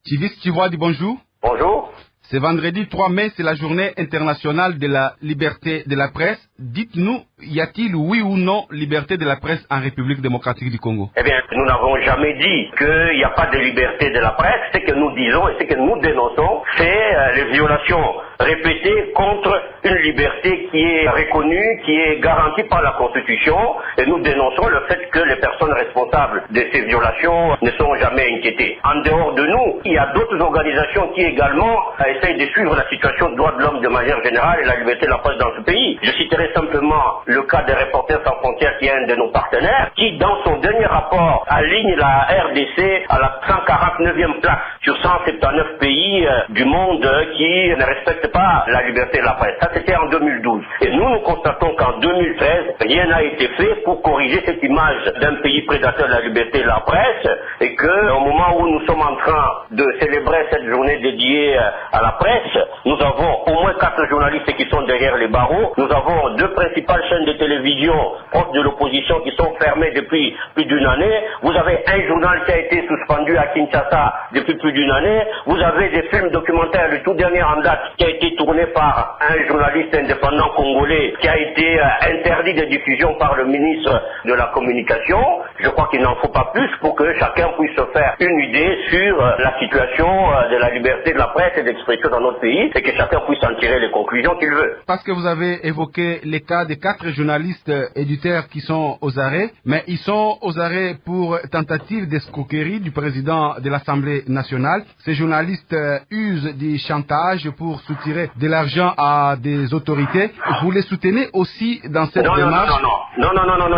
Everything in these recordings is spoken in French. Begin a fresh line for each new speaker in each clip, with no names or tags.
Chivis Chivoadi, bonjour.
Bonjour.
C'est vendredi 3 mai, c'est la journée internationale de la liberté de la presse. Dites-nous, y a-t-il oui ou non liberté de la presse en République démocratique du Congo?
Eh bien, nous n'avons jamais dit qu'il n'y a pas de liberté de la presse. Ce que nous disons et ce que nous dénonçons, c'est les violations répétées contre une liberté qui est reconnue, qui est garantie par la Constitution. Et nous dénonçons le fait que les personnes responsables de ces violations ne sont jamais inquiétées. En dehors de nous, il y a d'autres organisations qui également essayent de suivre la situation des droits de l'homme de manière générale et la liberté de la presse dans ce pays. Je citerai simplement le cas des Reporters sans frontières, qui est un de nos partenaires, qui dans son dernier rapport aligne la RDC à la 149e place sur 179 pays du monde qui ne respectent pas la liberté de la presse. Ça, c'était en 2012. Et nous constatons qu'en 2013, rien n'a été fait pour corriger cette image d'un pays prédateur de la liberté de la presse, et qu'au moment où nous sommes en train de célébrer cette journée dédiée à la presse, nous avons au moins 4 journalistes qui sont derrière les barreaux. Nous avons 2 principales chaînes de télévision proches de l'opposition qui sont fermées depuis plus d'une année. Vous avez un journal qui a été suspendu à Kinshasa depuis plus d'une année. Vous avez des films documentaires, le tout dernier en date, qui a été tourné par un journaliste indépendant congolais, qui a été interdit de diffusion par le ministre de la Communication. Je crois qu'il n'en faut pas plus pour que chacun puisse se faire une idée sur la situation de la liberté de la presse et d'expression dans notre pays, et que chacun puisse en tirer les conclusions qu'il veut.
Parce que vous avez évoqué les cas des 4 journalistes éditeurs qui sont aux arrêts, mais ils sont aux arrêts pour tentative d'escroquerie du président de l'Assemblée nationale. Ces journalistes usent du chantage pour soutirer de l'argent à des autorités. Vous les soutenez aussi dans cette démarche?
Non,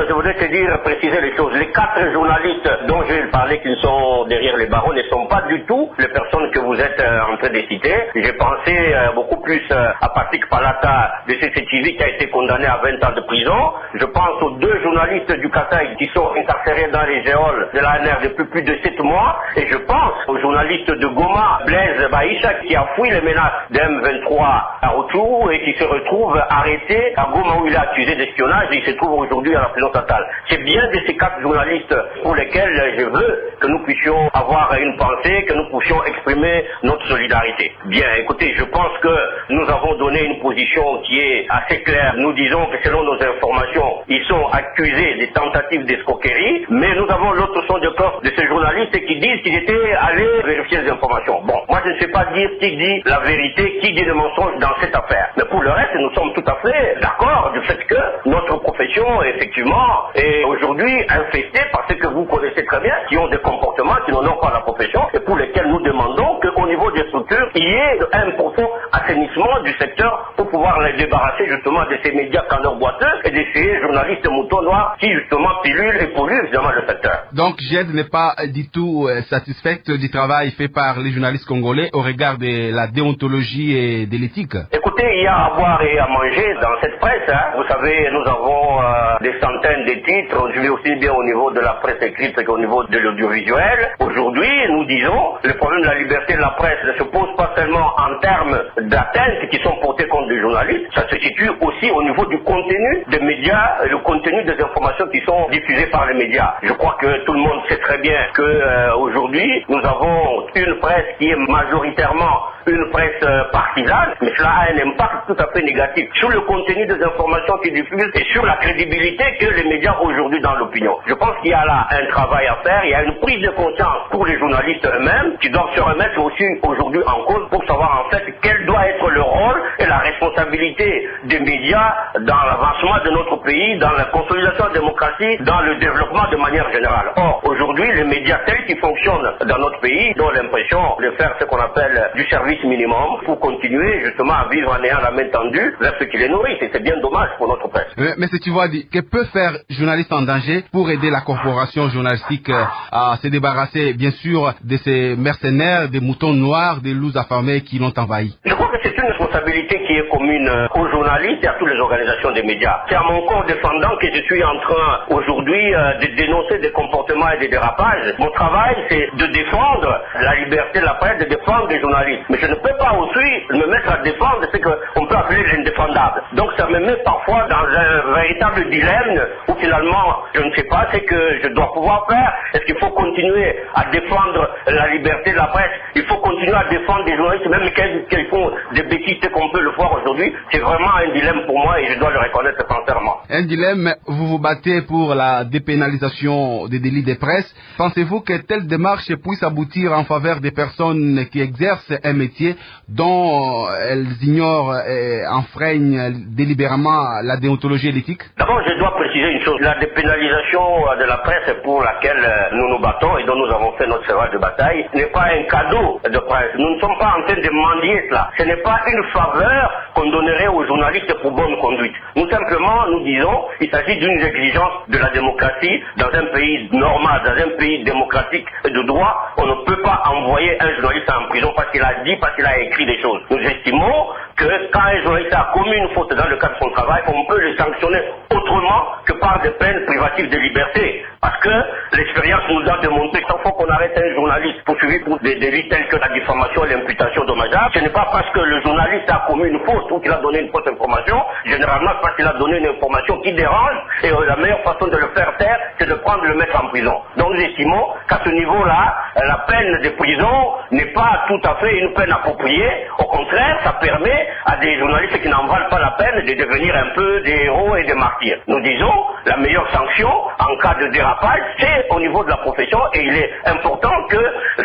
je voudrais te dire, préciser les choses. Les 4 journalistes dont je vais parler qui sont derrière les barreaux ne sont pas du tout les personnes que vous êtes en train de citer. J'ai pensé beaucoup plus à Patrick Palata de CCTV qui a été condamné à 20 ans de prison. Je pense aux 2 journalistes du Kasaï qui sont incarcérés dans les géoles de l'ANR depuis plus de 7 mois. Et je pense aux journalistes de Goma, Blaise Baïcha, qui a fui les menaces d'M23 à Rotchou et qui se retrouve arrêté à Goma où il est accusé d'espionnage et il se trouve aujourd'hui à la prison totale. C'est bien de ces 4 journalistes pour lesquels je veux que nous puissions avoir une pensée, que nous puissions exprimer notre solidarité. Bien, écoutez, je pense que nous avons donné une position qui est assez claire. Nous disons que selon nos informations, ils sont accusés de tentatives d'escroquerie, mais nous avons l'autre son de cloche de ces journalistes qui disent qu'ils étaient allés vérifier les informations. Bon, moi je ne sais pas dire qui dit la vérité, qui dit le mensonge dans cette affaire. Mais pour le reste, nous sommes tout à fait d'accord du fait que notre profession, effectivement, est aujourd'hui infestée par ce que vous connaissez très bien, qui ont des comportements qui n'ont pas la profession et pour lesquels nous demandons qu'au niveau des structures, il y ait un profond assainissement du secteur pour pouvoir les débarrasser justement de ces médias candeurs boiteux et de ces journalistes moutons noirs qui justement pilulent et polluent évidemment le secteur.
Donc JED n'est pas du tout satisfaite du travail fait par les journalistes congolais au regard de la déontologie et de l'éthique?
Écoutez, il y a à boire et à manger dans cette presse. Vous savez, nous avons des centaines de titres, je vais aussi bien au niveau de la presse écrite qu'au niveau de l'audiovisuel. Aujourd'hui, nous disons, le problème de la liberté de la presse ne se pose pas seulement en termes d'atteintes qui sont portées contre des journalistes, ça se situe aussi au niveau du contenu des médias, le contenu des informations qui sont diffusées par les médias. Je crois que tout le monde sait très bien que aujourd'hui, nous avons une presse qui est majoritairement une presse partisane, mais cela a un impact tout à fait négatif sur le contenu des informations qui diffusent et sur la crédibilité que les médias aujourd'hui dans l'opinion. Je pense qu'il y a là un travail à faire, il y a une prise de conscience pour les journalistes eux-mêmes qui doivent se remettre aussi aujourd'hui en cause pour savoir en fait quel doit être le rôle et la responsabilité des médias dans l'avancement de notre pays, dans la consolidation de la démocratie, dans le développement de manière générale. Or, aujourd'hui, les médias tels qu'ils fonctionnent dans notre pays ont l'impression de faire ce qu'on appelle du service minimum pour continuer justement à vivre en ayant la main tendue vers ceux qui les nourrissent. Et c'est bien dommage pour notre presse.
Mais si tu vois, que peut faire journaliste en danger pour aider la corporation journalistique à se débarrasser, bien sûr, de ces mercenaires, des moutons noirs, des loups affamés qui l'ont envahi?
Je crois que c'est une responsabilité qui est commune aux journalistes et à toutes les organisations des médias. C'est à mon corps défendant que je suis en train aujourd'hui de dénoncer des comportements et des dérapages. Mon travail, c'est de défendre la liberté de la presse, de défendre les journalistes. Mais je ne peux pas aussi me mettre à défendre ce qu'on peut appeler l'indéfendable. Donc ça me met parfois dans un véritable dilemme où finalement, je ne sais pas ce que je dois pouvoir faire. Est-ce qu'il faut continuer à défendre la liberté de la presse? Il faut continuer à défendre des journalistes, même qu'ils font des bêtises qu'on peut le voir aujourd'hui. C'est vraiment un dilemme pour moi et je dois le reconnaître sincèrement.
Un dilemme, vous vous battez pour la dépénalisation des délits de presse. Pensez-vous que telle démarche puisse aboutir en faveur des personnes qui exercent un métier dont elles ignorent et enfreignent délibérément la déontologie et l'éthique?
D'abord, je dois préciser une chose. La dépénalisation de la presse pour laquelle nous nous battons et dont nous avons fait notre cheval de bataille n'est pas un cadeau de presse. Nous ne sommes pas en train de mendier cela. Ce n'est pas une faveur qu'on donnerait aux journalistes pour bonne conduite. Nous simplement, nous disons, il s'agit d'une exigence de la démocratie dans un pays normal, dans un pays démocratique et de droit. On ne peut pas envoyer un journaliste en prison parce qu'il a dit, parce qu'il a écrit des choses. Nous estimons que quand un journaliste a commis une faute dans le cadre de son travail, on peut le sanctionner autrement que par des peines privatives de liberté. Parce que l'expérience nous a démontré qu'il faut qu'on arrête un journaliste poursuivi pour des délits tels que la diffamation et l'imputation dommageable. Ce n'est pas parce que le journaliste a commis une faute ou qu'il a donné une fausse information, généralement parce qu'il a donné une information qui dérange, et la meilleure façon de le faire taire, c'est de prendre le mettre en prison. Donc nous estimons qu'à ce niveau-là, la peine de prison n'est pas tout à fait une peine appropriée. Au contraire, ça permet à des journalistes qui n'en valent pas la peine de devenir un peu des héros et des martyrs. Nous disons, la meilleure sanction en cas de dérapage, c'est au niveau de la profession, et il est important que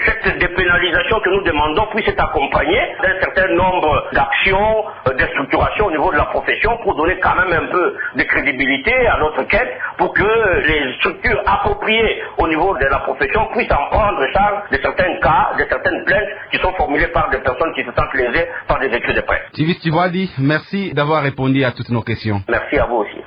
cette dépénalisation que nous demandons puisse être accompagnée d'un certain nombre d'actions, de structuration au niveau de la profession pour donner quand même un peu de crédibilité à notre quête, pour que les structures appropriées au niveau de la profession puissent en prendre charge de certains cas, de certaines plaintes qui sont formulées par des personnes qui se sentent lésées par des écrits de presse.
Tivis Tivwadi, merci d'avoir répondu à toutes nos questions.
Merci à vous aussi.